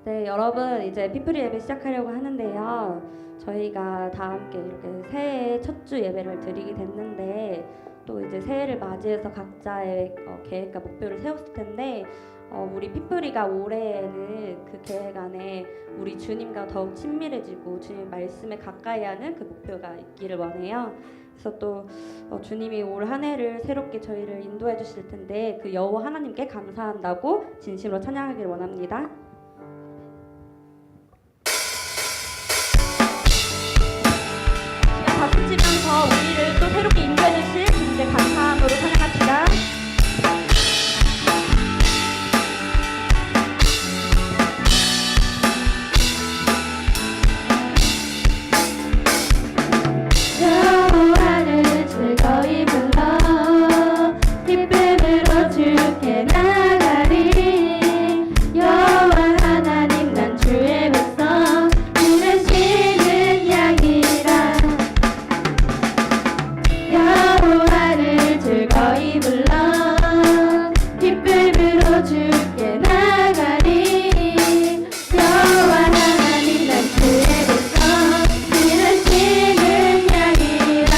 네, 여러분 이제 피프리 예배 시작하려고 하는데요. 저희가 다 함께 이렇게 새해 첫 주 예배를 드리게 됐는데 또 이제 새해를 맞이해서 각자의 계획과 목표를 세웠을 텐데 우리 피프리가 올해에는 그 계획 안에 우리 주님과 더욱 친밀해지고 주님 말씀에 가까이하는 그 목표가 있기를 원해요. 그래서 또 주님이 올 한 해를 새롭게 저희를 인도해 주실 텐데 그 여호와 하나님께 감사한다고 진심으로 찬양하기를 원합니다. 박수 치면서 우리를 또 새롭게 인도해 주실 주님께 감사함으로 찬양합시다. 여호와를 즐거이 불러 기쁨으로 주께 나가리. 여호와 하나님 난 주의 백성 기르시는 양이라. 여호와를 즐거이 불러 기쁨으로 주께 나가리. 여호와 하나님 난 주의 백성 기르시는 양이라.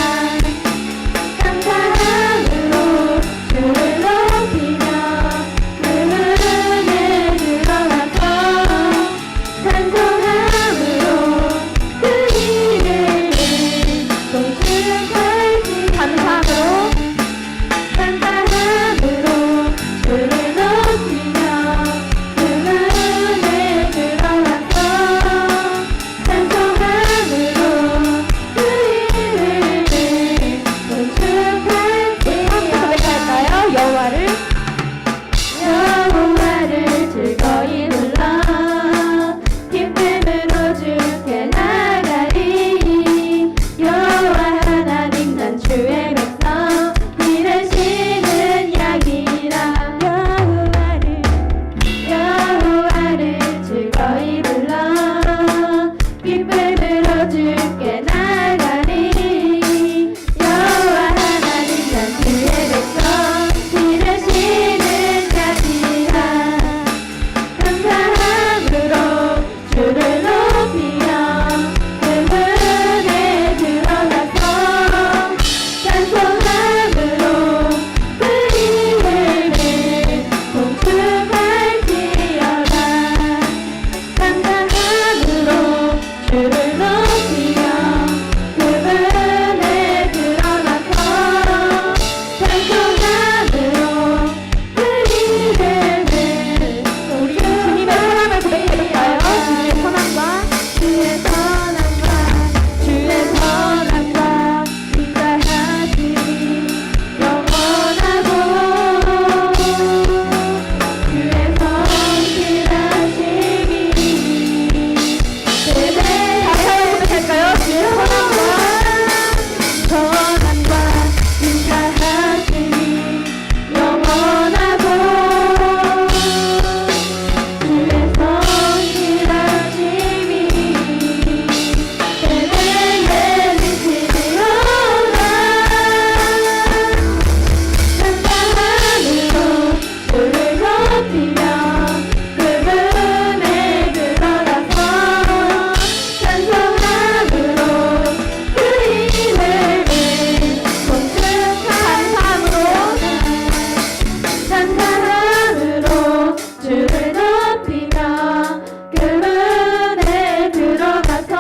감사함으로 주를 높이며 그 은혜 들어가서 찬송함으로 그 이름을 송축할지. 감사함으로 주를 높이며 그 은혜 들어가서 찬송함으로 그 이름을 송축할지. 고백할까요? 여호와를 즐거이 불러 기쁨으로 주께 나가리. 여호와 하나님 난 주의 백성 기르시는 양이라. 여호와를 즐거이 불러 기쁨으로 주께 나가리. 여호와 하나님 난 주의 백성 기르시는 양이라. 감사함으로 주를 높이며 그 은혜 들어가서 찬송함으로 그 이름을 송축할지어다. 감사함으로 주를 높이며 그 은혜 들어가서 찬송함으로 그 이름을. 우리 주님의 선함을 고백해볼까요? 주의 선함과 주의 선함과 인자하심이 영원하고 주의 성실하심이 세대. 고백할까요? 주의 선함과 인자하심이 영원하고 주의 성실하심이 세대에 미치리로다. 감사함으로 주를 높이며 그 은혜 들어가서 찬송함으로 그 이름을 감사함으로 주를 높이며 그 은혜 들어가서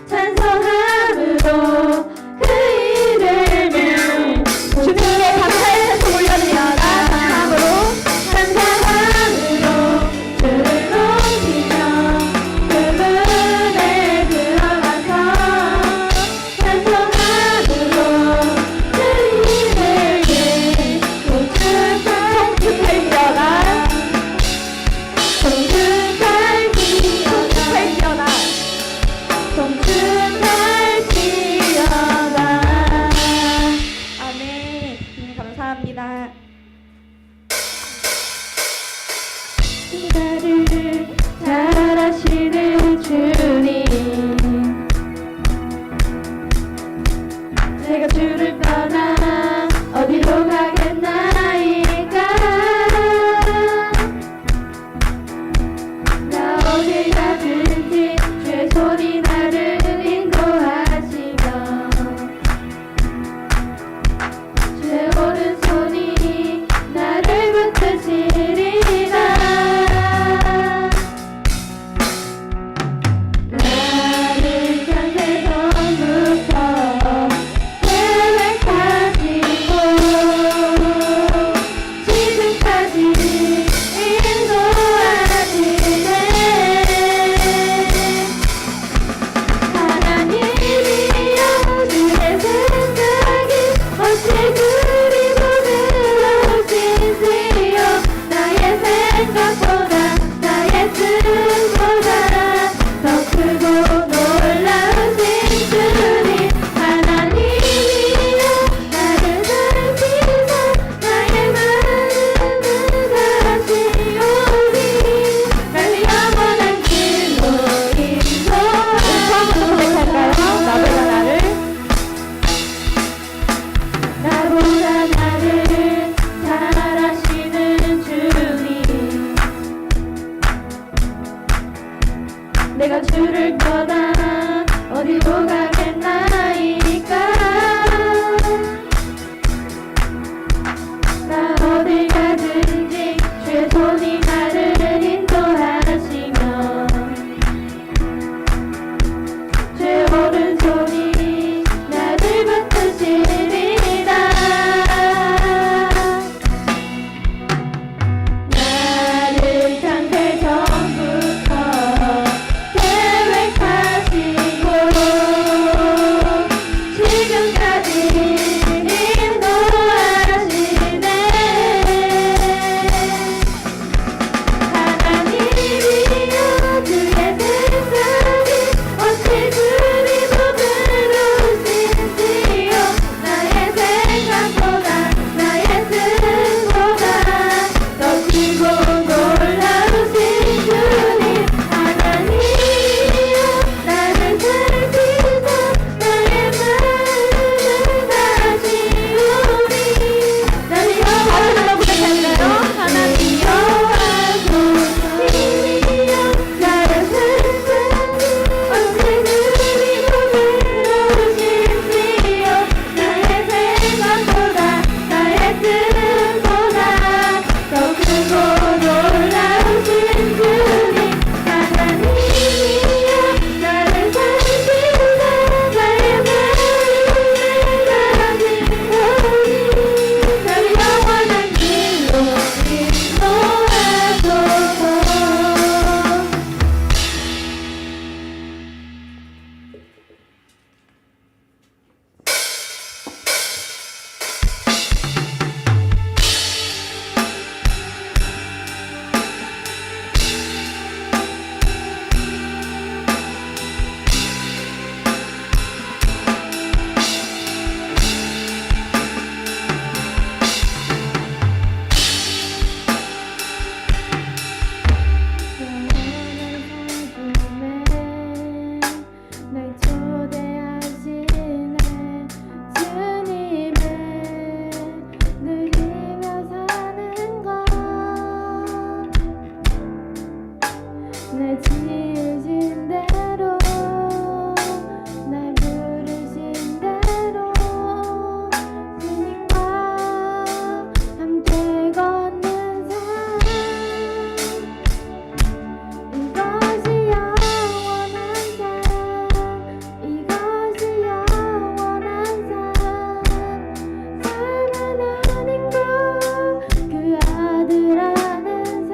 찬송함으로 그 이름을 주님께 감사의 찬송 올려드립니다. 감사함으로 주를 높이며 그 은혜 들어가서 찬송함으로 그 이름을 송축할지어다. 송축할지어다. 아멘. 감사합니다. 나를 잘하시는 주님, 제가 주를 떠나 어디로 가겠나이까. 내가 줄을 거다 어디로 가겠나이까 나 어딜 가든지 주의 손이 나를 인도하시며 주의 오른손이 나를 붙드시리이다 나를 창세 전부터 계획하시고 지금까지 인도하시네 하나님이여 주의 세상이 어찌 그리 부끄러우신지요 나의 생각보다 나의 뜻보다 더 크고 놀라우신 주님 하나님이여 나를 살피사 나의 마음을 다시우리 나를 여호와로 부탁할까요? 하나님 여호와소서이여 나를 살피사 어찌 그리 부끄러우신지요 나의 생각보다 나의 뜻보다 더 크고 놀라우신 주님 하나님이여 나를 살피사 나의 마음을 다시우리 나를 영원한 길로 인도하소서 날 초대하시네 주님의 누리며 사는 것날 지으신 대로 날 부르신 대로 주님과 함께 걷는 삶 이것이 영원한 삶 이것이 영원한 삶 삶은 아닌 것그 아들 아는 삶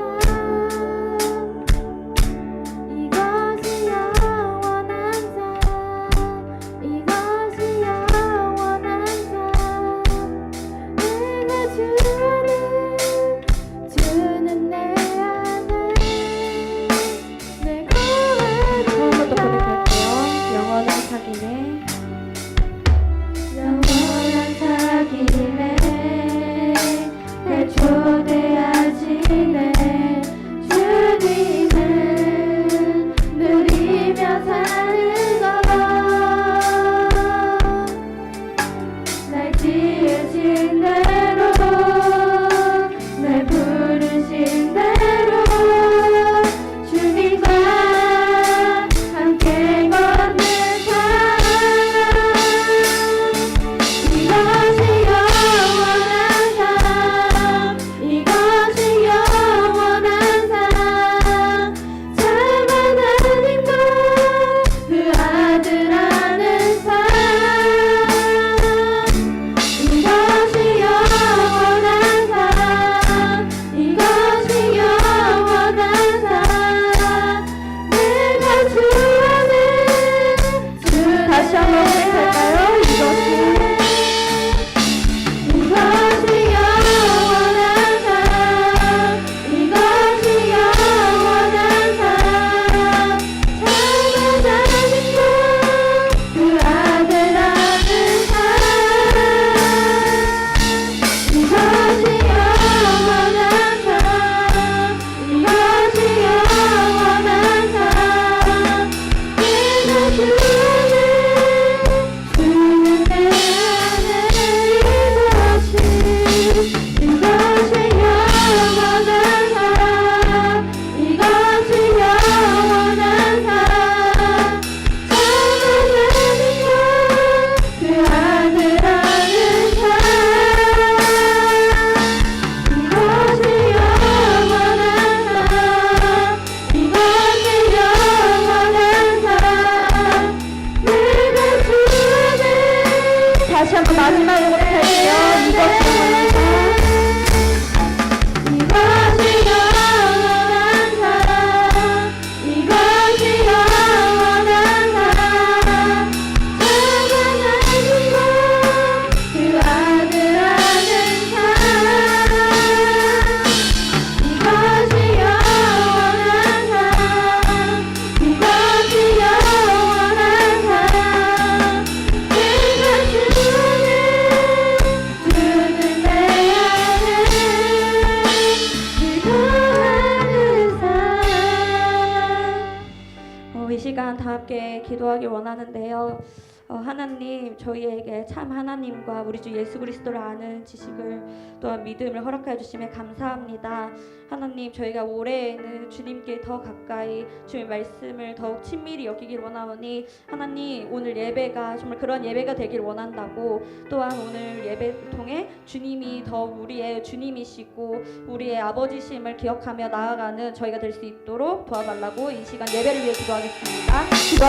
시간 다 함께 기도하길 원하는데요. 하나님, 저희에게 참 하나님과 우리 주 예수 그리스도를 아는 지식을 또한 믿음을 허락하여 주심에 감사합니다. 하나님, 저희가 올해에는 주님께 더 가까이 주의 말씀을 더욱 친밀히 여기길 원하오니 하나님, 오늘 예배가 정말 그런 예배가 되길 원한다고, 또한 오늘 예배를 통해 주님이 더 우리의 주님이시고 우리의 아버지심을 기억하며 나아가는 저희가 될 수 있도록 도와달라고 이 시간 예배를 위해 기도하겠습니다. 저희가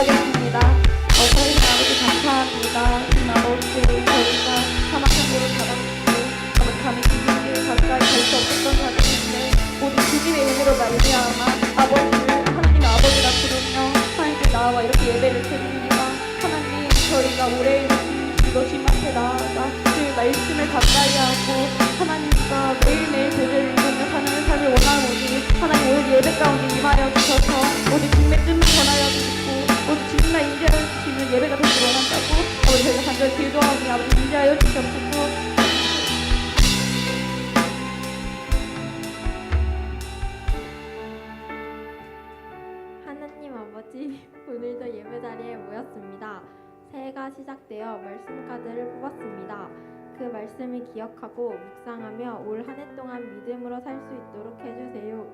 아버지 감사합니다. 주님 아버지, 저희가 사막한 곳을 받았고 아버지 감히 주님께 가까이 갈 수 없었던 사람인데 모두 주님의 은혜로 말미암아 아버지를 하나님의 아버지라 부르며 하나님께 나와 이렇게 예배를 드립니다. 하나님, 저희가 올해에는 주님으로 주님 앞에 나아가 주의 말씀을 가까이 하고 하나님과 매일매일 교제를 이루며 사는 삶을 원하오니 하나님, 오늘 예배 가운데 임하여 주셔서 오늘 주님의 뜻을 전하여 주시고 오늘 주님만 인자하여 주시는 예배가 되길 원한다고 아버지, 저희가 간절히 기도하오니 아버지 인자하여 주시옵소서. 하나님 아버지, 오늘도 예배 자리에 모였습니다. 새해가 시작되어 말씀 카드를 뽑았습니다. 그 말씀을 기억하고 묵상하며 올 한 해 동안 믿음으로 살 수 있도록 해주세요.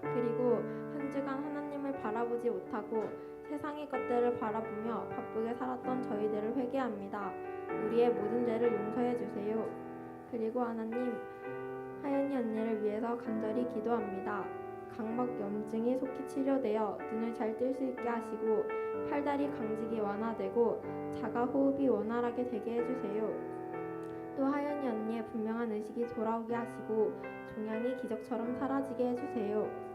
그리고 한 주간 하나님을 바라보지 못하고 세상의 것들을 바라보며 바쁘게 살았던 저희들을 회개합니다. 우리의 모든 죄를 용서해 주세요. 그리고 하나님, 하연이 언니를 위해서 간절히 기도합니다. 각막 염증이 속히 치료되어 눈을 잘 뜰 수 있게 하시고 팔다리 강직이 완화되고 자가 호흡이 원활하게 되게 해주세요. 또 하연이 언니의 분명한 의식이 돌아오게 하시고 종양이 기적처럼 사라지게 해주세요.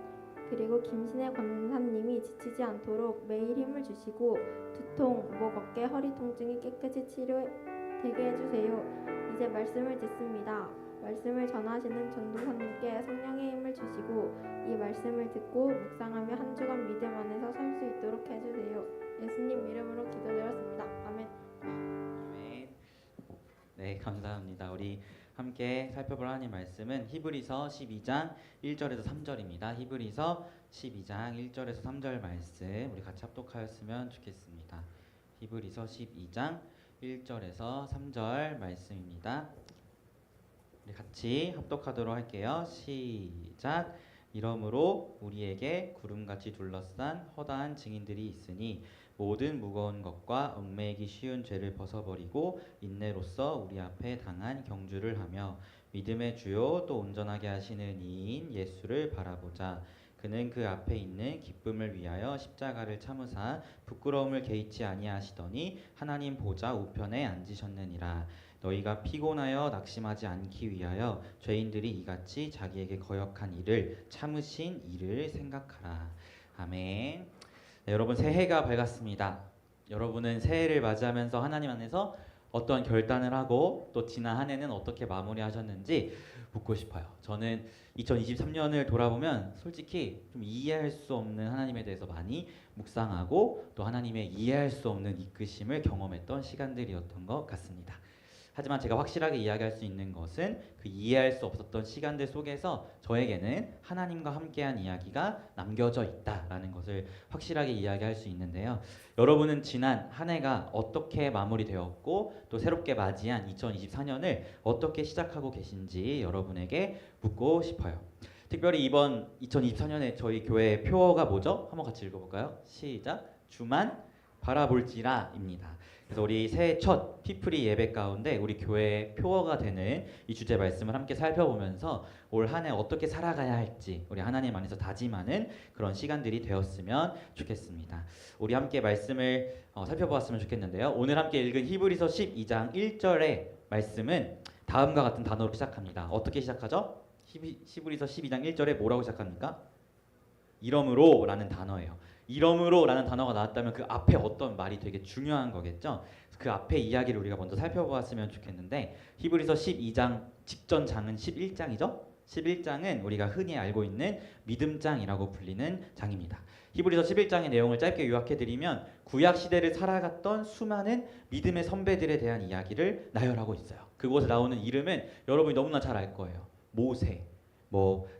그리고 김신혜 권사님이 지치지 않도록 매일 힘을 주시고 두통, 목, 어깨, 허리 통증이 깨끗이 치료되게 해주세요. 이제 말씀을 듣습니다. 말씀을 전하시는 전도사님께 성령의 힘을 주시고 이 말씀을 듣고 묵상하며 한 주간 믿음 안에서 살 수 있도록 해주세요. 예수님 이름으로 기도드렸습니다. 아멘. 아멘. 네, 감사합니다. 우리 함께 살펴볼 하나님 말씀은 히브리서 12장 1절에서 3절입니다. 히브리서 12장 1절에서 3절 말씀 우리 같이 합독하였으면 좋겠습니다. 히브리서 12장 1절에서 3절 말씀입니다. 우리 같이 합독하도록 할게요. 시작. 이러므로 우리에게 구름같이 둘러싼 허다한 증인들이 있으니 모든 무거운 것과 얽매이기 쉬운 죄를 벗어버리고 인내로써 우리 앞에 당한 경주를 하며 믿음의 주요 또 온전하게 하시는 이인 예수를 바라보자. 그는 그 앞에 있는 기쁨을 위하여 십자가를 참으사 부끄러움을 개의치 아니하시더니 하나님 보좌 우편에 앉으셨느니라. 너희가 피곤하여 낙심하지 않기 위하여 죄인들이 이같이 자기에게 거역한 일을 참으신 이를 생각하라. 아멘. 네, 여러분 새해가 밝았습니다. 여러분은 새해를 맞이하면서 하나님 안에서 어떤 결단을 하고 또 지난 한 해는 어떻게 마무리하셨는지 묻고 싶어요. 저는 2023년을 돌아보면 솔직히 좀 이해할 수 없는 하나님에 대해서 많이 묵상하고 또 하나님의 이해할 수 없는 이끄심을 경험했던 시간들이었던 것 같습니다. 하지만 제가 확실하게 이야기할 수 있는 것은 그 이해할 수 없었던 시간들 속에서 저에게는 하나님과 함께한 이야기가 남겨져 있다라는 것을 확실하게 이야기할 수 있는데요. 여러분은 지난 한 해가 어떻게 마무리되었고 또 새롭게 맞이한 2024년을 어떻게 시작하고 계신지 여러분에게 묻고 싶어요. 특별히 이번 2024년에 저희 교회의 표어가 뭐죠? 한번 같이 읽어볼까요? 시작. 주만 바라볼지라입니다. 그래서 우리 새해 첫 피프리 예배 가운데 우리 교회의 표어가 되는 이 주제 말씀을 함께 살펴보면서 올 한 해 어떻게 살아가야 할지 우리 하나님 안에서 다짐하는 그런 시간들이 되었으면 좋겠습니다. 우리 함께 말씀을 살펴보았으면 좋겠는데요. 오늘 함께 읽은 히브리서 12장 1절의 말씀은 다음과 같은 단어로 시작합니다. 어떻게 시작하죠? 히브리서 12장 1절에 뭐라고 시작합니까? 이러므로 라는 단어예요. 이러므로 라는 단어가 나왔다면 그 앞에 어떤 말이 되게 중요한 거겠죠. 그 앞에 이야기를 우리가 먼저 살펴보았으면 좋겠는데 히브리서 12장 직전 장은 11장이죠. 11장은 우리가 흔히 알고 있는 믿음장이라고 불리는 장입니다. 히브리서 11장의 내용을 짧게 요약해드리면 구약 시대를 살아갔던 수많은 믿음의 선배들에 대한 이야기를 나열하고 있어요. 그곳에 나오는 이름은 여러분이 너무나 잘 알 거예요. 모세,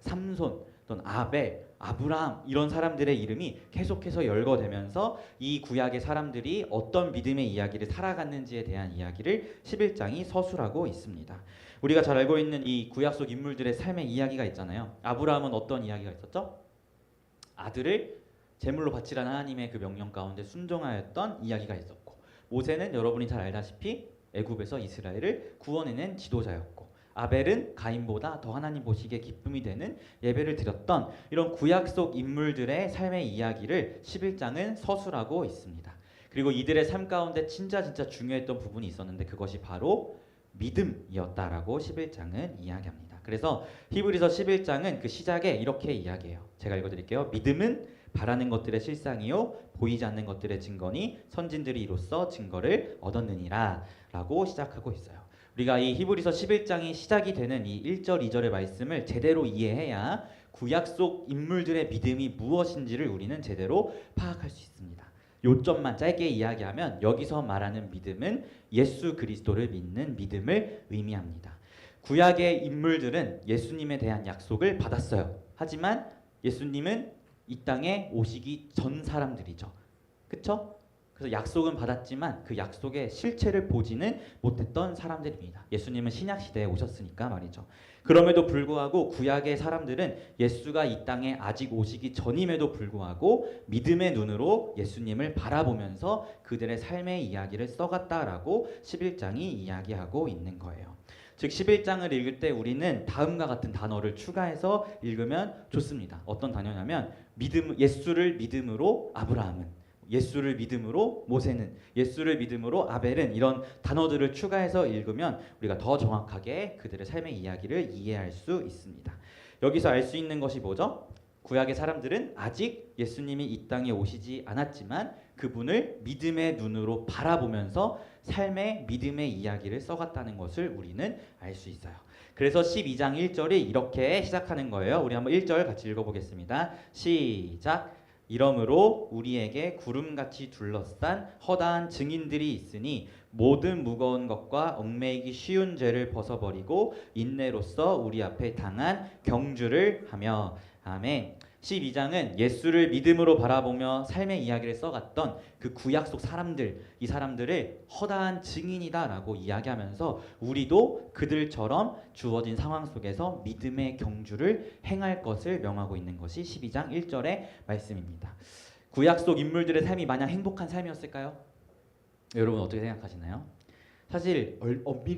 삼손, 또는 아벨, 아브라함 이런 사람들의 이름이 계속해서 열거되면서 이 구약의 사람들이 어떤 믿음의 이야기를 살아갔는지에 대한 이야기를 11장이 서술하고 있습니다. 우리가 잘 알고 있는 이 구약 속 인물들의 삶의 이야기가 있잖아요. 아브라함은 어떤 이야기가 있었죠? 아들을 제물로 바치라는 하나님의 그 명령 가운데 순종하였던 이야기가 있었고, 모세는 여러분이 잘 알다시피 애굽에서 이스라엘을 구원해낸 지도자였고, 아벨은 가인보다 더 하나님 보시기에 기쁨이 되는 예배를 드렸던 이런 구약 속 인물들의 삶의 이야기를 11장은 서술하고 있습니다. 그리고 이들의 삶 가운데 진짜 중요했던 부분이 있었는데 그것이 바로 믿음이었다라고 11장은 이야기합니다. 그래서 히브리서 11장은 그 시작에 이렇게 이야기해요. 제가 읽어드릴게요. 믿음은 바라는 것들의 실상이요 보이지 않는 것들의 증거니 선진들이 이로써 증거를 얻었느니라 라고 시작하고 있어요. 우리가 이 히브리서 11장이 시작이 되는 이 1절 2절의 말씀을 제대로 이해해야 구약 속 인물들의 믿음이 무엇인지를 우리는 제대로 파악할 수 있습니다. 요점만 짧게 이야기하면 여기서 말하는 믿음은 예수 그리스도를 믿는 믿음을 의미합니다. 구약의 인물들은 예수님에 대한 약속을 받았어요. 하지만 예수님은 이 땅에 오시기 전 사람들이죠. 그쵸? 그래서 약속은 받았지만 그 약속의 실체를 보지는 못했던 사람들입니다. 예수님은 신약 시대에 오셨으니까 말이죠. 그럼에도 불구하고 구약의 사람들은 예수가 이 땅에 아직 오시기 전임에도 불구하고 믿음의 눈으로 예수님을 바라보면서 그들의 삶의 이야기를 써갔다라고 11장이 이야기하고 있는 거예요. 즉 11장을 읽을 때 우리는 다음과 같은 단어를 추가해서 읽으면 좋습니다. 어떤 단어냐면 예수를 믿음으로 아브라함은, 예수를 믿음으로 모세는, 예수를 믿음으로 아벨은, 이런 단어들을 추가해서 읽으면 우리가 더 정확하게 그들의 삶의 이야기를 이해할 수 있습니다. 여기서 알 수 있는 것이 뭐죠? 구약의 사람들은 아직 예수님이 이 땅에 오시지 않았지만 그분을 믿음의 눈으로 바라보면서 삶의 믿음의 이야기를 써갔다는 것을 우리는 알 수 있어요. 그래서 12장 1절이 이렇게 시작하는 거예요. 우리 한번 1절 같이 읽어보겠습니다. 시작. 이러므로 우리에게 구름같이 둘러싼 허다한 증인들이 있으니 모든 무거운 것과 얽매이기 쉬운 죄를 벗어버리고 인내로써 우리 앞에 당한 경주를 하며. 아멘. 12장은 예수를 믿음으로 바라보며 삶의 이야기를 써갔던 그 구약 속 사람들, 이 사람들을 허다한 증인이다라고 이야기하면서 우리도 그들처럼 주어진 상황 속에서 믿음의 경주를 행할 것을 명하고 있는 것이 12장 1절의 말씀입니다. 구약 속 인물들의 삶이 마냥 행복한 삶이었을까요? 여러분 어떻게 생각하시나요? 사실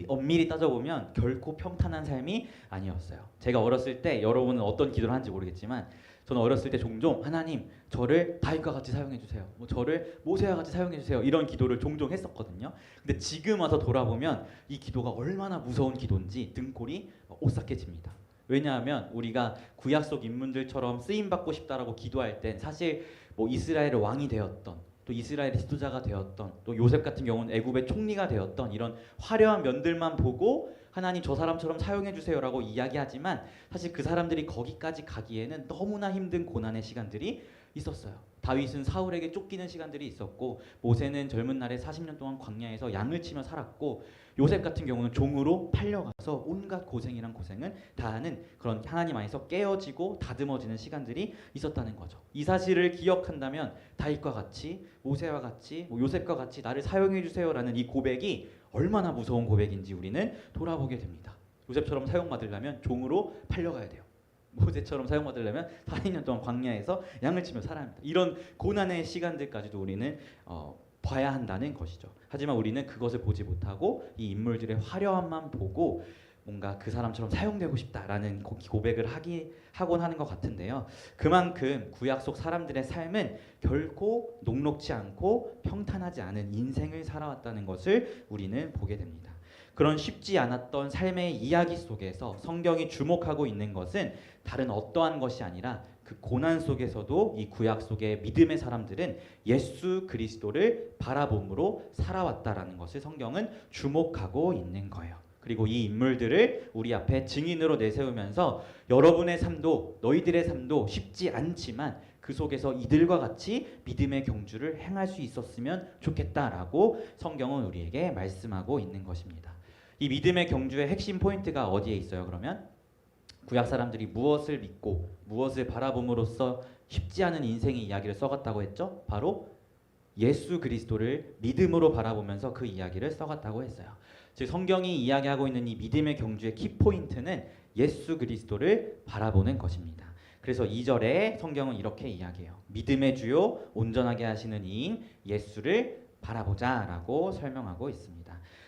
엄밀히 따져보면 결코 평탄한 삶이 아니었어요. 제가 어렸을 때, 여러분은 어떤 기도를 하는지 모르겠지만 저는 어렸을 때 종종 하나님 저를 다윗과 같이 사용해 주세요. 저를 모세와 같이 사용해 주세요. 이런 기도를 종종 했었거든요. 근데 지금 와서 돌아보면 이 기도가 얼마나 무서운 기도인지 등골이 오싹해집니다. 왜냐하면 우리가 구약 속 인물들처럼 쓰임 받고 싶다라고 기도할 땐 사실 이스라엘의 왕이 되었던, 또 이스라엘의 지도자가 되었던, 또 요셉 같은 경우는 애굽의 총리가 되었던 이런 화려한 면들만 보고 하나님 저 사람처럼 사용해 주세요라고 이야기하지만 사실 그 사람들이 거기까지 가기에는 너무나 힘든 고난의 시간들이 있었어요. 다윗은 사울에게 쫓기는 시간들이 있었고, 모세는 젊은 날에 40년 동안 광야에서 양을 치며 살았고, 요셉 같은 경우는 종으로 팔려가서 온갖 고생이란 고생은 다 하는 그런 하나님 안에서 깨어지고 다듬어지는 시간들이 있었다는 거죠. 이 사실을 기억한다면 다윗과 같이, 모세와 같이, 요셉과 같이 나를 사용해 주세요라는 이 고백이 얼마나 무서운 고백인지 우리는 돌아보게 됩니다. 요셉처럼 사용받으려면 종으로 팔려가야 돼요. 모세처럼 사용받으려면 40년 동안 광야에서 양을 치며 살아야 합니다. 이런 고난의 시간들까지도 우리는 봐야 한다는 것이죠. 하지만 우리는 그것을 보지 못하고 이 인물들의 화려함만 보고 뭔가 그 사람처럼 사용되고 싶다라는 고백을 하곤 하는 것 같은데요. 그만큼 구약 속 사람들의 삶은 결코 녹록지 않고 평탄하지 않은 인생을 살아왔다는 것을 우리는 보게 됩니다. 그런 쉽지 않았던 삶의 이야기 속에서 성경이 주목하고 있는 것은 다른 어떠한 것이 아니라 그 고난 속에서도 이 구약 속의 믿음의 사람들은 예수 그리스도를 바라봄으로 살아왔다라는 것을 성경은 주목하고 있는 거예요. 그리고 이 인물들을 우리 앞에 증인으로 내세우면서 여러분의 삶도, 너희들의 삶도 쉽지 않지만 그 속에서 이들과 같이 믿음의 경주를 행할 수 있었으면 좋겠다라고 성경은 우리에게 말씀하고 있는 것입니다. 이 믿음의 경주의 핵심 포인트가 어디에 있어요? 그러면 구약 사람들이 무엇을 믿고 무엇을 바라봄으로써 쉽지 않은 인생의 이야기를 써갔다고 했죠? 바로 예수 그리스도를 믿음으로 바라보면서 그 이야기를 써갔다고 했어요. 즉 성경이 이야기하고 있는 이 믿음의 경주의 키포인트는 예수 그리스도를 바라보는 것입니다. 그래서 2절에 성경은 이렇게 이야기해요. 믿음의 주요 온전하게 하시는 이인 예수를 바라보자 라고 설명하고 있습니다.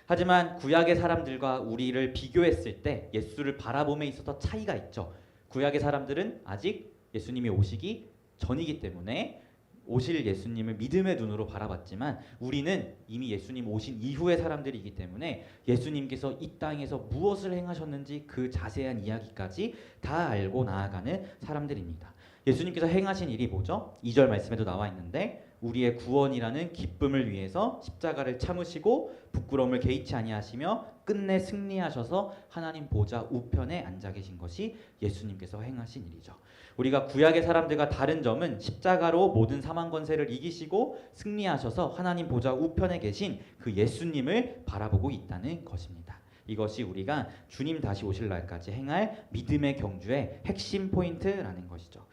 하지만 구약의 사람들과 우리를 비교했을 때 예수를 바라봄에 있어서 차이가 있죠. 구약의 사람들은 아직 예수님이 오시기 전이기 때문에 오실 예수님을 믿음의 눈으로 바라봤지만 우리는 이미 예수님 오신 이후의 사람들이기 때문에 예수님께서 이 땅에서 무엇을 행하셨는지 그 자세한 이야기까지 다 알고 나아가는 사람들입니다. 예수님께서 행하신 일이 뭐죠? 2절 말씀에도 나와 있는데 우리의 구원이라는 기쁨을 위해서 십자가를 참으시고 부끄러움을 개의치 아니하시며 끝내 승리하셔서 하나님 보좌 우편에 앉아 계신 것이 예수님께서 행하신 일이죠. 우리가 구약의 사람들과 다른 점은 십자가로 모든 사망 권세를 이기시고 승리하셔서 하나님 보좌 우편에 계신 그 예수님을 바라보고 있다는 것입니다. 이것이 우리가 주님 다시 오실 날까지 행할 믿음의 경주의 핵심 포인트라는 것이죠.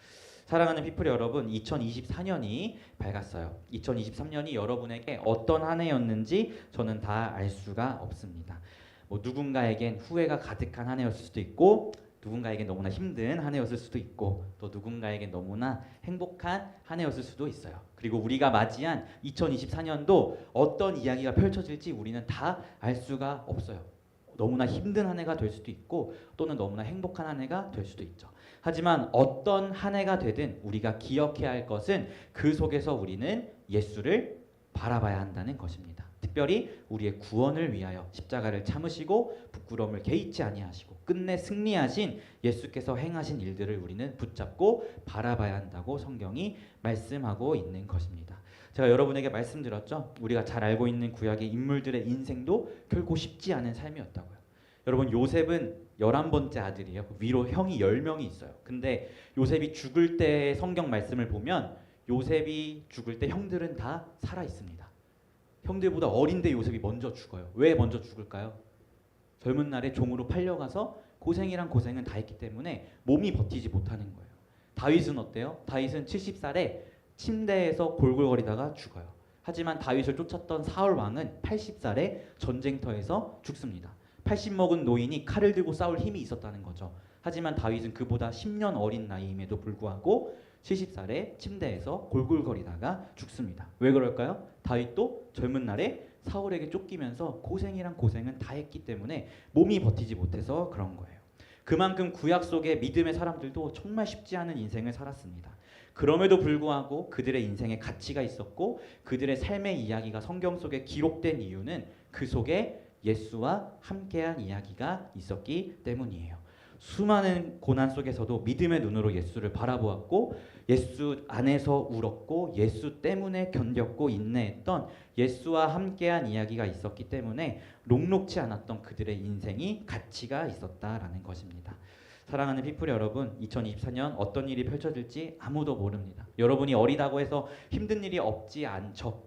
사랑하는 피플 여러분, 2024년이 밝았어요. 2023년이 여러분에게 어떤 한 해였는지 저는 다 알 수가 없습니다. 누군가에겐 후회가 가득한 한 해였을 수도 있고 누군가에겐 너무나 힘든 한 해였을 수도 있고 또 누군가에겐 너무나 행복한 한 해였을 수도 있어요. 그리고 우리가 맞이한 2024년도 어떤 이야기가 펼쳐질지 우리는 다 알 수가 없어요. 너무나 힘든 한 해가 될 수도 있고 또는 너무나 행복한 한 해가 될 수도 있죠. 하지만 어떤 한 해가 되든 우리가 기억해야 할 것은 그 속에서 우리는 예수를 바라봐야 한다는 것입니다. 특별히 우리의 구원을 위하여 십자가를 참으시고 부끄러움을 개의치 아니하시고 끝내 승리하신 예수께서 행하신 일들을 우리는 붙잡고 바라봐야 한다고 성경이 말씀하고 있는 것입니다. 제가 여러분에게 말씀드렸죠. 우리가 잘 알고 있는 구약의 인물들의 인생도 결코 쉽지 않은 삶이었다고요. 여러분 요셉은 11번째 아들이에요. 위로 형이 10명이 있어요. 근데 요셉이 죽을 때 성경 말씀을 보면 요셉이 죽을 때 형들은 다 살아 있습니다. 형들보다 어린데 요셉이 먼저 죽어요. 왜 먼저 죽을까요? 젊은 날에 종으로 팔려가서 고생이란 고생은 다 했기 때문에 몸이 버티지 못하는 거예요. 다윗은 어때요? 다윗은 70살에 침대에서 골골거리다가 죽어요. 하지만 다윗을 쫓았던 사울 왕은 80살에 전쟁터에서 죽습니다. 80 먹은 노인이 칼을 들고 싸울 힘이 있었다는 거죠. 하지만 다윗은 그보다 10년 어린 나이임에도 불구하고 70살에 침대에서 골골거리다가 죽습니다. 왜 그럴까요? 다윗도 젊은 날에 사울에게 쫓기면서 고생이란 고생은 다 했기 때문에 몸이 버티지 못해서 그런 거예요. 그만큼 구약 속의 믿음의 사람들도 정말 쉽지 않은 인생을 살았습니다. 그럼에도 불구하고 그들의 인생에 가치가 있었고 그들의 삶의 이야기가 성경 속에 기록된 이유는 그 속에 예수와 함께한 이야기가 있었기 때문이에요. 수많은 고난 속에서도 믿음의 눈으로 예수를 바라보았고 예수 안에서 울었고 예수 때문에 견뎠고 인내했던 예수와 함께한 이야기가 있었기 때문에 녹록지 않았던 그들의 인생이 가치가 있었다라는 것입니다. 사랑하는 피플 여러분, 2024년 어떤 일이 펼쳐질지 아무도 모릅니다. 여러분이 어리다고 해서 힘든 일이 없지 않죠.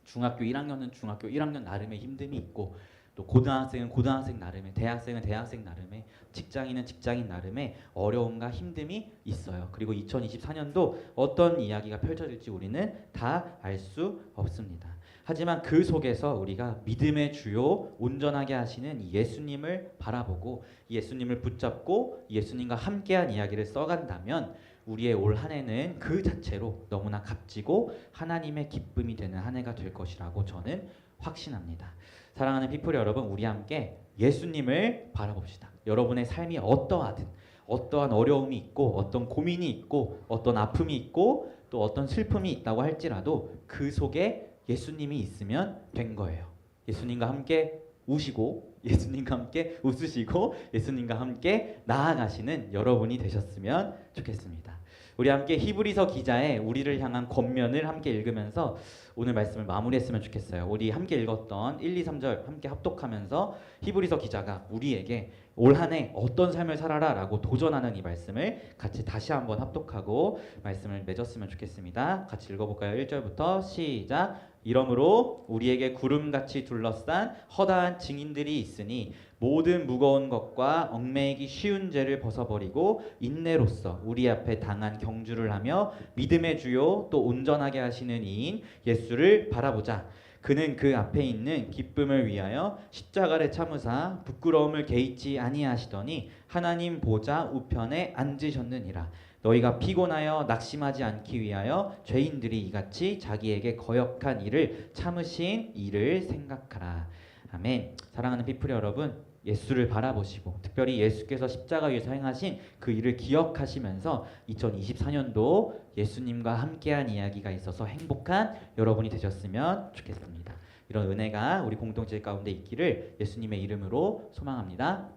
중학교 1학년은 중학교 1학년 나름의 힘듦이 있고 또 고등학생은 고등학생 나름의, 대학생은 대학생 나름의, 직장인은 직장인 나름의 어려움과 힘듦이 있어요. 그리고 2024년도 어떤 이야기가 펼쳐질지 우리는 다 알 수 없습니다. 하지만 그 속에서 우리가 믿음의 주요 온전하게 하시는 예수님을 바라보고 예수님을 붙잡고 예수님과 함께한 이야기를 써간다면 우리의 올 한 해는 그 자체로 너무나 값지고 하나님의 기쁨이 되는 한 해가 될 것이라고 저는 확신합니다. 사랑하는 피플 여러분, 우리 함께 예수님을 바라봅시다. 여러분의 삶이 어떠하든 어떠한 어려움이 있고 어떤 고민이 있고 어떤 아픔이 있고 또 어떤 슬픔이 있다고 할지라도 그 속에 예수님이 있으면 된 거예요. 예수님과 함께 우시고 예수님과 함께 웃으시고 예수님과 함께 나아가시는 여러분이 되셨으면 좋겠습니다. 우리 함께 히브리서 기자의 우리를 향한 권면을 함께 읽으면서 오늘 말씀을 마무리했으면 좋겠어요. 우리 함께 읽었던 1, 2, 3절 함께 합독하면서 히브리서 기자가 우리에게 올 한 해 어떤 삶을 살아라 라고 도전하는 이 말씀을 같이 다시 한번 합독하고 말씀을 맺었으면 좋겠습니다. 같이 읽어볼까요? 1절부터 시작. 이러므로 우리에게 구름같이 둘러싼 허다한 증인들이 있으니 모든 무거운 것과 얽매이기 쉬운 죄를 벗어버리고 인내로써 우리 앞에 당한 경주를 하며 믿음의 주요 또 온전하게 하시는 이인 예수를 바라보자. 그는 그 앞에 있는 기쁨을 위하여 십자가를 참으사 부끄러움을 개의치 아니하시더니 하나님 보좌 우편에 앉으셨느니라. 너희가 피곤하여 낙심하지 않기 위하여 죄인들이 이같이 자기에게 거역한 일을 참으신 이를 생각하라. 아멘. 사랑하는 피플 여러분, 예수를 바라보시고 특별히 예수께서 십자가 위에서 행하신 그 일을 기억하시면서 2024년도 예수님과 함께한 이야기가 있어서 행복한 여러분이 되셨으면 좋겠습니다. 이런 은혜가 우리 공동체 가운데 있기를 예수님의 이름으로 소망합니다.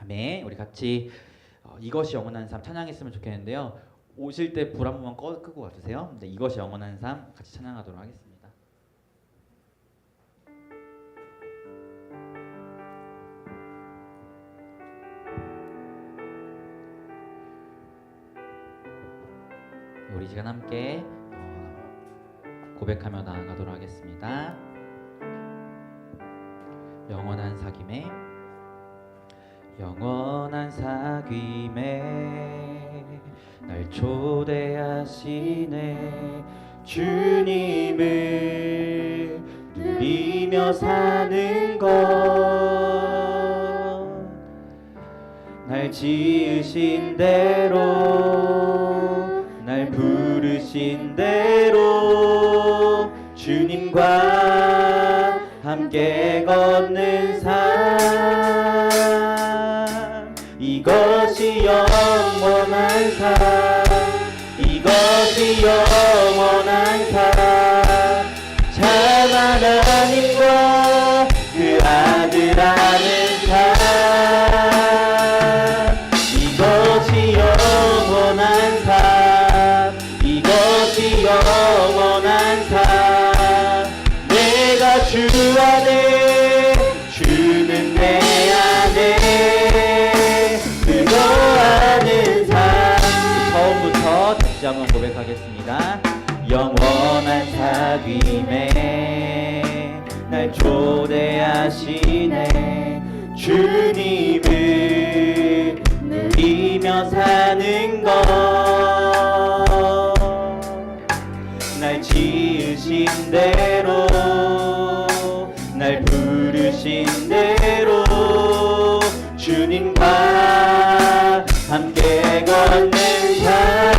아멘. 우리 같이 이것이 영원한 삶 찬양했으면 좋겠는데요. 오실 때 불 한 번만 끄고 와주세요. 네, 이것이 영원한 삶 같이 찬양하도록 하겠습니다. 우리 시간 함께 고백하며 나아가도록 하겠습니다. 영원한 사귐에 영원한 사귐에 날 초대하시네. 주님을 누리며 사는 것 날 지으신 대로 날 부르신 대로 주님과 함께 걷는 삶 이것이 영원한 삶 이것이 영원한 삶 참 하나님과 그 아들 아는 삶 이것이 영원한 삶 이것이 영원한 삶 내가 주 안에 주는 내 안에 그거 아는 삶 처음부터 다시 한번 고백하겠습니다. 영원한 사귐에 날 초대하시네. 주님을 누리며 사는 것 날 지으신 대로 날 부르신 대로 주님과 함께 걷는 삶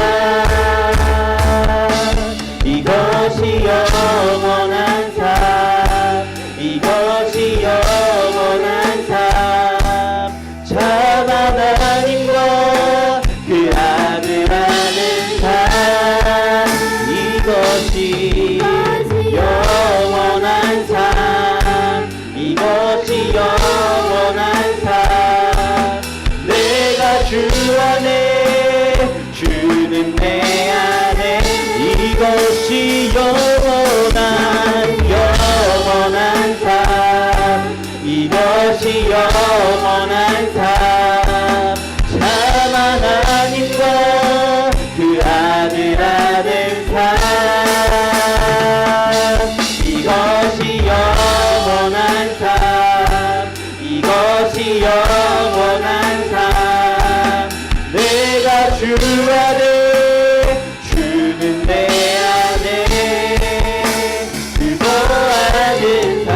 이것이 영원한 삶 이것이 영원한 삶 참 하나님과 그 아들 아는 삶 이것이 영원한 삶 이것이 영원한 삶 내가 주 안에 주는 내 안에 이것이 영원한 삶 이것이 영원한 삶 참 하나님과 그 아들 아는 삶 이것이 영원한 삶 이것이 영원한 삶 내가 주 안에 주는 내 안에 그거 아는 삶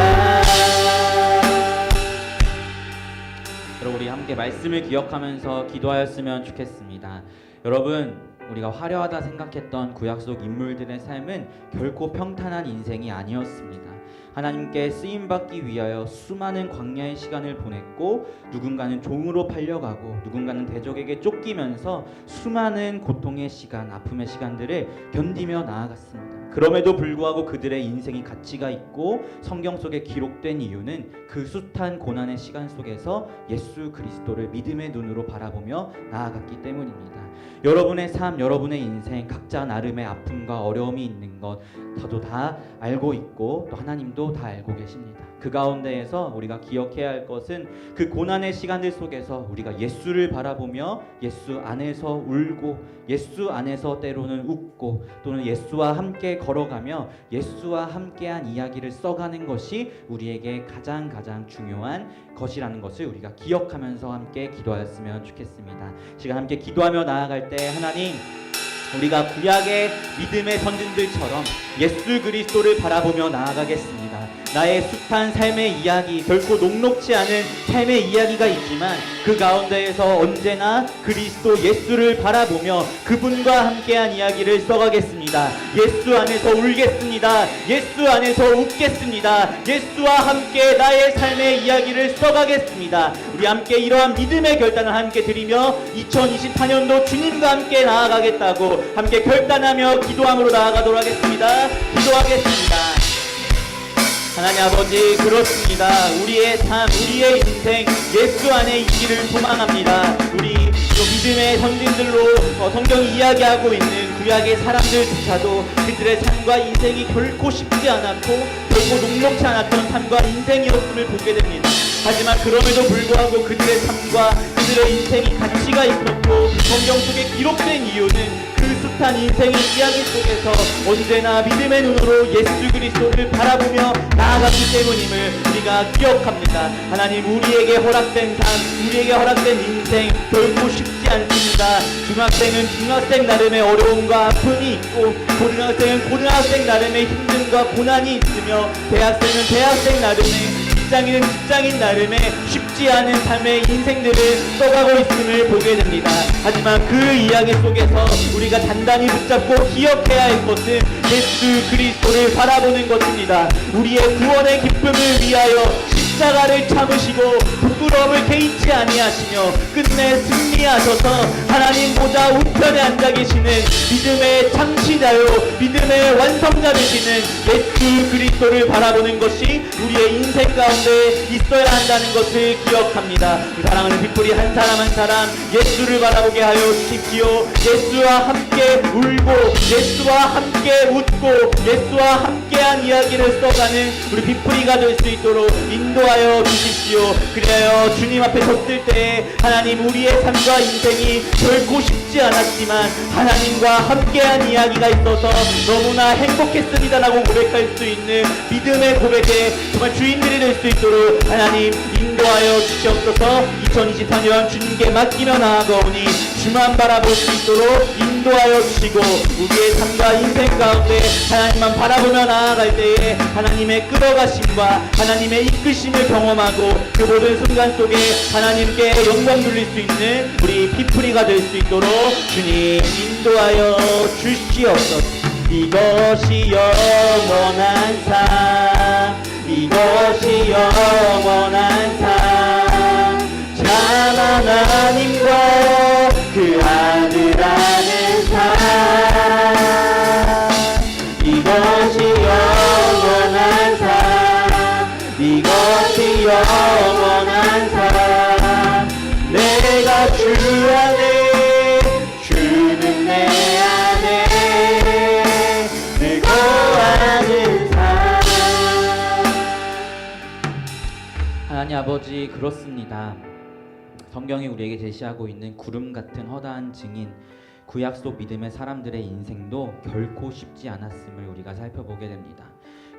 여러분 우리 함께 말씀을 기억하면서 기도하였으면 좋겠습니다. 여러분 우리가 화려하다 생각했던 구약 속 인물들의 삶은 결코 평탄한 인생이 아니었습니다. 하나님께 쓰임받기 위하여 수많은 광야의 시간을 보냈고 누군가는 종으로 팔려가고 누군가는 대적에게 쫓기면서 수많은 고통의 시간, 아픔의 시간들을 견디며 나아갔습니다. 그럼에도 불구하고 그들의 인생이 가치가 있고 성경 속에 기록된 이유는 그 숱한 고난의 시간 속에서 예수 그리스도를 믿음의 눈으로 바라보며 나아갔기 때문입니다. 여러분의 삶, 여러분의 인생 각자 나름의 아픔과 어려움이 있는 것 저도 다 알고 있고 또 하나님도 다 알고 계십니다. 그 가운데에서 우리가 기억해야 할 것은 그 고난의 시간들 속에서 우리가 예수를 바라보며 예수 안에서 울고 예수 안에서 때로는 웃고 또는 예수와 함께 걸어가며 예수와 함께한 이야기를 써가는 것이 우리에게 가장 중요한 것이라는 것을 우리가 기억하면서 함께 기도하였으면 좋겠습니다. 시간 함께 기도하며 나아갈 때 하나님, 우리가 구약의 믿음의 선진들처럼 예수 그리스도를 바라보며 나아가겠습니다. 나의 숱한 삶의 이야기, 결코 녹록지 않은 삶의 이야기가 있지만 그 가운데에서 언제나 그리스도 예수를 바라보며 그분과 함께한 이야기를 써가겠습니다. 예수 안에서 울겠습니다. 예수 안에서 웃겠습니다. 예수와 함께 나의 삶의 이야기를 써가겠습니다. 우리 함께 이러한 믿음의 결단을 함께 드리며 2024년도 주님과 함께 나아가겠다고 함께 결단하며 기도함으로 나아가도록 하겠습니다. 기도하겠습니다. 하나님 아버지, 그렇습니다. 우리의 삶, 우리의 인생 예수 안에 있기를 소망합니다. 우리 믿음의 선진들로 성경 이야기하고 있는 구약의 사람들조차도 그들의 삶과 인생이 결코 쉽지 않았고 결코 녹록지 않았던 삶과 인생이었음을 보게 됩니다. 하지만 그럼에도 불구하고 그들의 삶과 그들의 인생이 가치가 있었고 성경 속에 기록된 이유는 그 숱한 인생의 이야기 속에서 언제나 믿음의 눈으로 예수 그리스도를 바라보며 나아갔기 때문임을 우리가 기억합니다. 하나님, 우리에게 허락된 삶, 우리에게 허락된 인생 결코 쉽지 않습니다. 중학생은 중학생 나름의 어려움과 아픔이 있고 고등학생은 고등학생 나름의 힘듦과 고난이 있으며 대학생은 대학생 나름의 직장인은 직장인 나름의 쉽지 않은 삶의 인생들을 써가고 있음을 보게 됩니다. 하지만 그 이야기 속에서 우리가 단단히 붙잡고 기억해야 할 것은 예수 그리스도를 바라보는 것입니다. 우리의 구원의 기쁨을 위하여 십자가를 참으시고 부끄러움을 개의치 아니하시며 끝내 승리하셔서 하나님 보좌 우편에 앉아 계시는 믿음의 창시자요 믿음의 완성자 되시는 예수 그리스도를 바라보는 것이 우리의 인생 가운데 있어야 한다는 것을 기억합니다. 사랑하는 빗불이 한 사람 한 사람 예수를 바라보게 하여 주십시오. 예수와 함께 울고 예수와 함께 웃고 예수와 함께한 이야기를 써가는 우리 빗불이가 될 수 있도록 인도하여 주십시오. 그래야 주님 앞에 섰을 때 하나님, 우리의 삶과 인생이 결코 쉽지 않았지만 하나님과 함께한 이야기가 있어서 너무나 행복했습니다라고 고백할 수 있는 믿음의 고백에 정말 주인들이 될 수 있도록 하나님 인도하여 주시옵소서. 2024년 주님께 맡기며 나아가오니 주만 바라볼 수 있도록 인도하여 주시고 우리의 삶과 인생 가운데 하나님만 바라보며 나아갈 때에 하나님의 끌어가심과 하나님의 이끄심을 경험하고 그 모든 순간 속에 하나님께 영광 돌릴 수 있는 우리 피프리가 될 수 있도록 주님 인도하여 주시옵소서. 이것이 영원한 삶, 이것이 영원한 삶, 참 하나님과 그 아들 안의 삶, 이것이 영원한 삶, 이것이 영원한 삶. 내가 주 안에, 주는 내 안에 늘 거하는 삶. 하나님 아버지, 그렇습니다. 성경이 우리에게 제시하고 있는 구름 같은 허다한 증인, 구약 속 믿음의 사람들의 인생도 결코 쉽지 않았음을 우리가 살펴보게 됩니다.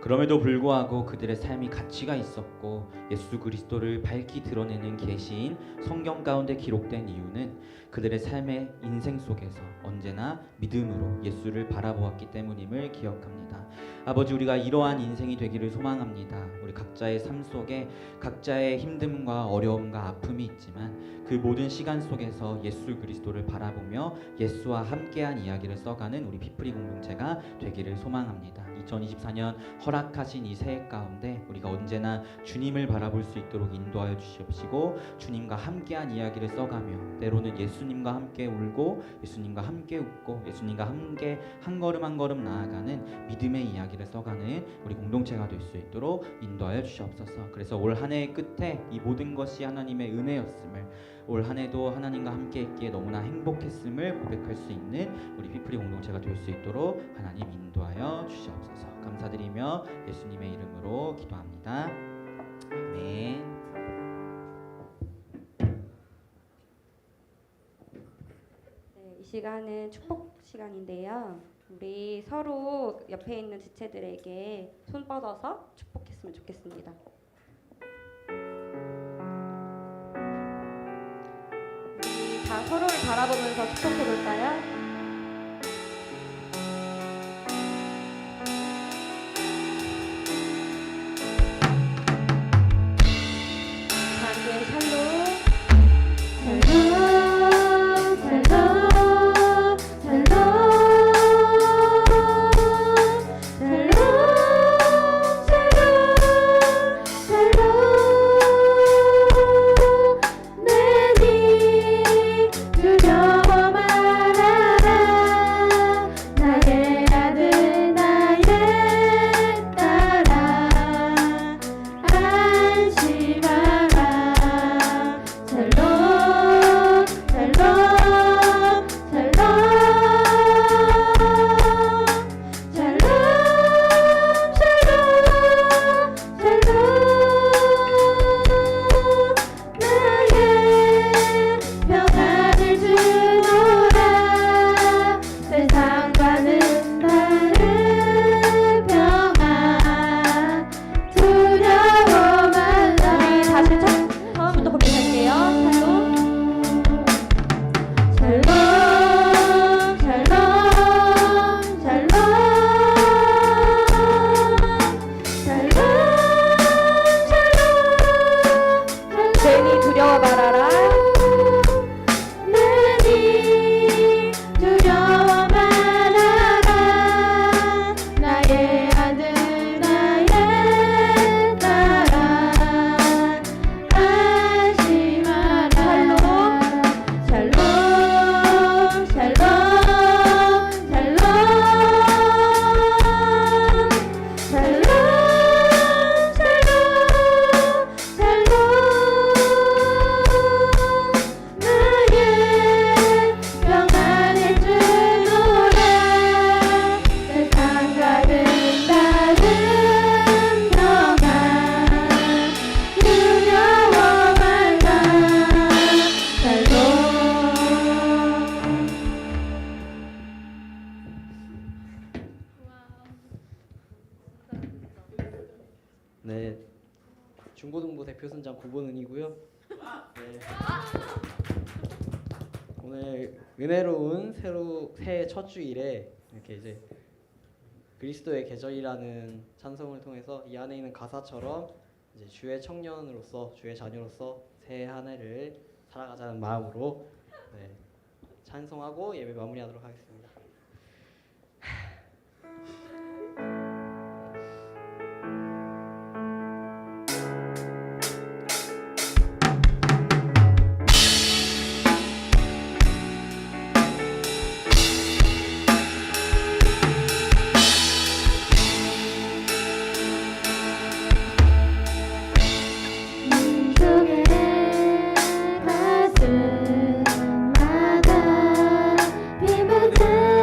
그럼에도 불구하고 그들의 삶이 가치가 있었고 예수 그리스도를 밝히 드러내는 계시인 성경 가운데 기록된 이유는 그들의 삶의 인생 속에서 언제나 믿음으로 예수를 바라보았기 때문임을 기억합니다. 아버지, 우리가 이러한 인생이 되기를 소망합니다. 우리 각자의 삶 속에 각자의 힘듦과 어려움과 아픔이 있지만 그 모든 시간 속에서 예수 그리스도를 바라보며 예수와 함께한 이야기를 써가는 우리 피프리 공동체가 되기를 소망합니다. 2024년 허락하신 이 새해 가운데 우리가 언제나 주님을 바라볼 수 있도록 인도하여 주시옵시고, 주님과 함께한 이야기를 써가며 때로는 예수님과 함께 울고 예수님과 함께 웃고 예수님과 함께 한 걸음 한 걸음 나아가는 믿음의 이야기를 써가는 우리 공동체가 될 수 있도록 인도하여 주시옵소서. 그래서 올 한 해의 끝에 이 모든 것이 하나님의 은혜였음을, 올 한 해도 하나님과 함께 있기에 너무나 행복했음을 고백할 수 있는 우리 피프리 공동체가 될 수 있도록 하나님 인도하여 주시옵소서. 감사드리며 예수님의 이름으로 기도합니다. 아멘. 네, 이 시간은 축복 시간인데요. 우리 서로 옆에 있는 지체들에게 손 뻗어서 축복했으면 좋겠습니다. 우리 다 서로를 바라보면서 축복해 볼까요? 단계 샬롬. 네, 중고등부 대표선장 구본은이고요. 네. 오늘 은혜로운 새해 첫 주일에 이렇게 이제 그리스도의 계절이라는 찬송을 통해서 이 안에 있는 가사처럼 이제 주의 청년으로서, 주의 자녀로서 새해 한 해를 살아가자는 마음으로 네, 찬송하고 예배 마무리하도록 하겠습니다. 민족의 가슴마다 피 묻은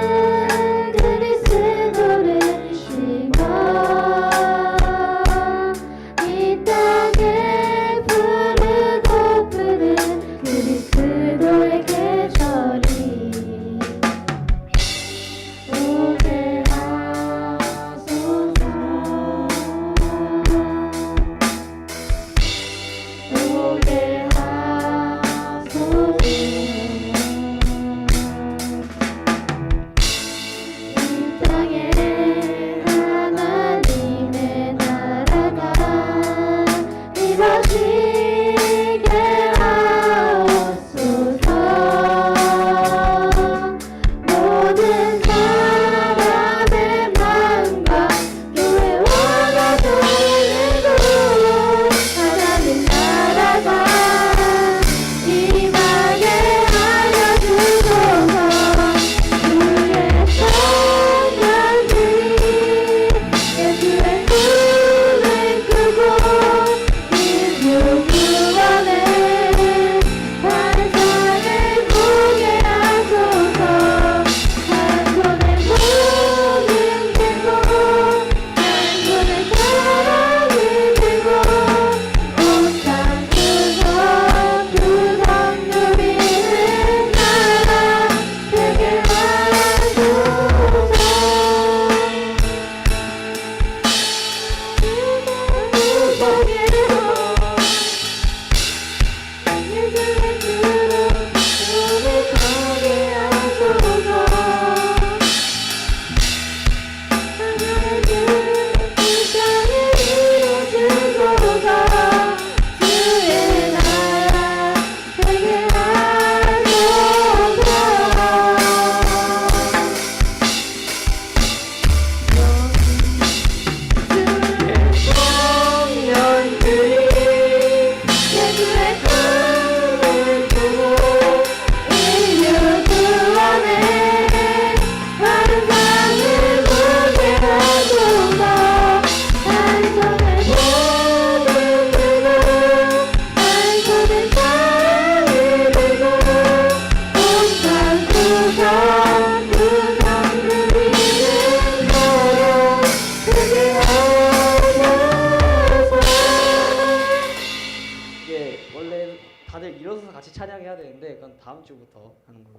찬양해야 되는데 그건 다음 주부터 하는 걸로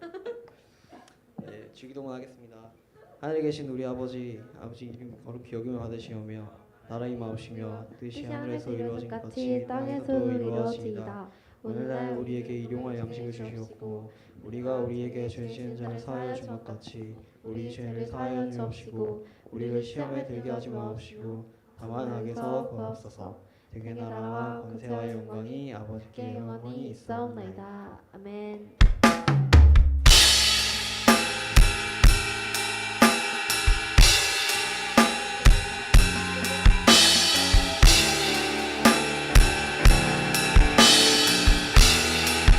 하겠습니다. 네, 주기도문 하겠습니다. 하늘에 계신 우리 아버지 이름 거룩히 여김을 받으시오며 나라 임하옵시며 뜻이 하늘에서 이루어진 것 같이 땅에서도 이루어지이다. 오늘날 우리에게 일용할 양식을 주시옵고 우리가 우리에게 죄 지은 자를 사하여 준 것 같이 우리 죄를 사하여 주옵시고 우리를 시험에 들게 하지 마옵시고 다만 악에서 구하옵소서. 대개 나라와 권세와 영광이 아버지께 영원히 있사옵나이다. 아멘.